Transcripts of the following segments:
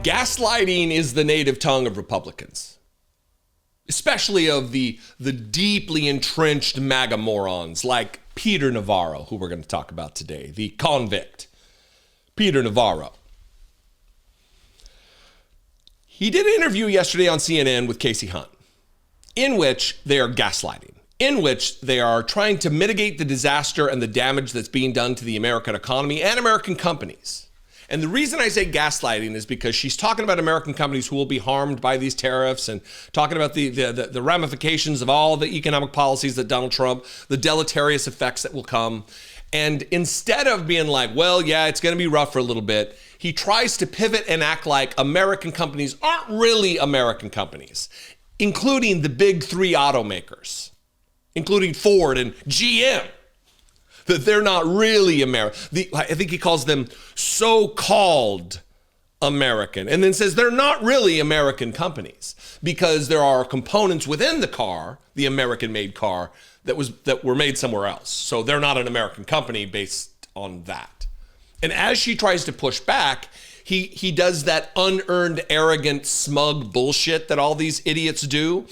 Gaslighting is the native tongue of Republicans, especially of the deeply entrenched MAGA morons like Peter Navarro, who we're going to talk about today, the convict, Peter Navarro. He did an interview yesterday on CNN with Kasie Hunt, in which they are gaslighting, in which they are trying to mitigate the disaster and the damage that's being done to the American economy and American companies. And the reason I say gaslighting is because she's talking about American companies who will be harmed by these tariffs and talking about the ramifications of all the economic policies that Donald Trump, the deleterious effects that will come. And instead of being like, well, yeah, it's going to be rough for a little bit, he tries to pivot and act like American companies aren't really American companies, including the big three automakers, including Ford and GM, that they're not really American. I think he calls them so-called American, and then says they're not really American companies because there are components within the car, the American-made car, that were made somewhere else. So they're not an American company based on that. And as she tries to push back, he does that unearned, arrogant, smug bullshit that all these idiots do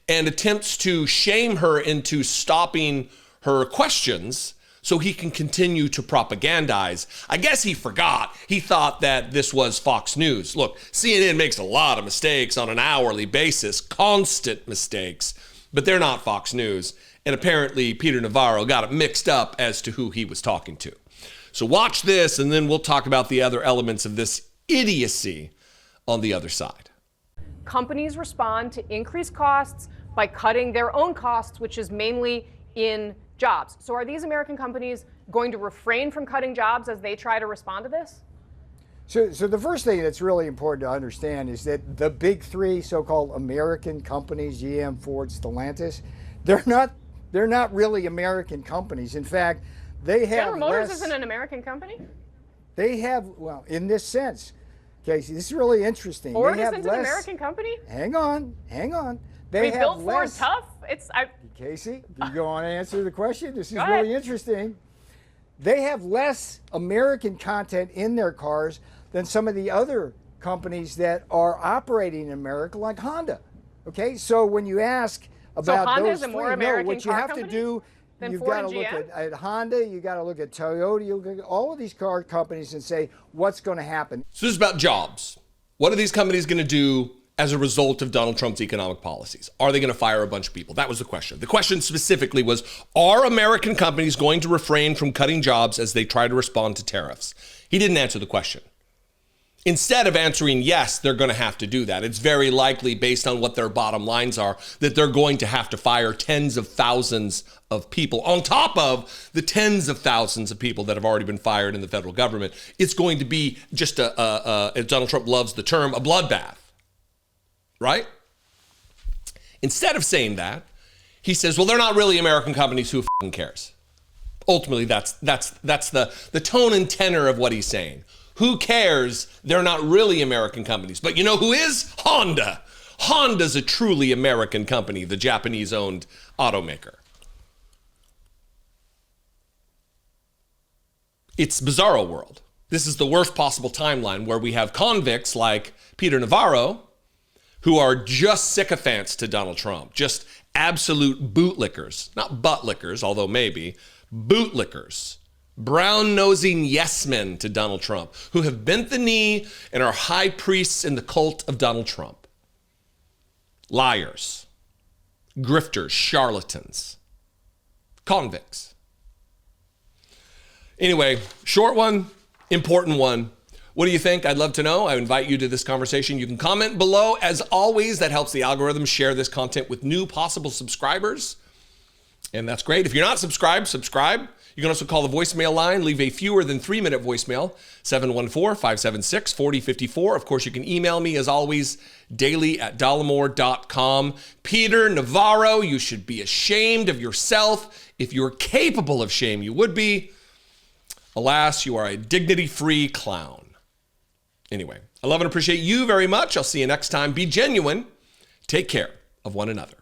and attempts to shame her into stopping her questions so he can continue to propagandize. I guess he forgot. He thought that this was Fox News. Look, CNN makes a lot of mistakes on an hourly basis, constant mistakes, but they're not Fox News. And apparently Peter Navarro got it mixed up as to who he was talking to. So watch this, and then we'll talk about the other elements of this idiocy on the other side. Companies respond to increased costs by cutting their own costs, which is mainly in jobs. So are these American companies going to refrain from cutting jobs as they try to respond to this? So the first thing that's really important to understand is that the big three so-called American companies, GM, Ford, Stellantis, they're not really American companies. In fact, they have General Motors isn't an American company? They have, well, in this sense, Kasie, this is really interesting. Ford isn't an American company? Hang on. They built Ford tough? Kasie, do you go on and answer the question? This is really interesting. They have less American content in their cars than some of the other companies that are operating in America, like Honda. Okay, so when you ask about Honda those is a more three, American what you car have company to do, than you've Ford got to and look GM? at Honda, you got to look at Toyota, you look at all of these car companies and say, what's going to happen? So this is about jobs. What are these companies going to do as a result of Donald Trump's economic policies? Are they going to fire a bunch of people? That was the question. The question specifically was, are American companies going to refrain from cutting jobs as they try to respond to tariffs? He didn't answer the question. Instead of answering yes, they're going to have to do that. It's very likely, based on what their bottom lines are, that they're going to have to fire tens of thousands of people on top of the tens of thousands of people that have already been fired in the federal government. It's going to be just as Donald Trump loves the term, a bloodbath. Right? Instead of saying that, he says, well, they're not really American companies, who fucking cares? Ultimately, that's the tone and tenor of what he's saying. Who cares? They're not really American companies. But you know who is? Honda. Honda's a truly American company, the Japanese-owned automaker. It's bizarro world. This is the worst possible timeline where we have convicts like Peter Navarro, who are just sycophants to Donald Trump, just absolute bootlickers, not buttlickers, although maybe, bootlickers, brown-nosing yes-men to Donald Trump, who have bent the knee and are high priests in the cult of Donald Trump. Liars, grifters, charlatans, convicts. Anyway, short one, important one. What do you think? I'd love to know. I invite you to this conversation. You can comment below. As always, that helps the algorithm share this content with new possible subscribers. And that's great. If you're not subscribed, subscribe. You can also call the voicemail line, leave a fewer than 3-minute voicemail, 714-576-4054. Of course, you can email me, as always, daily@dollemore.com. Peter Navarro, you should be ashamed of yourself. If you're capable of shame, you would be. Alas, you are a dignity-free clown. Anyway, I love and appreciate you very much. I'll see you next time. Be genuine. Take care of one another.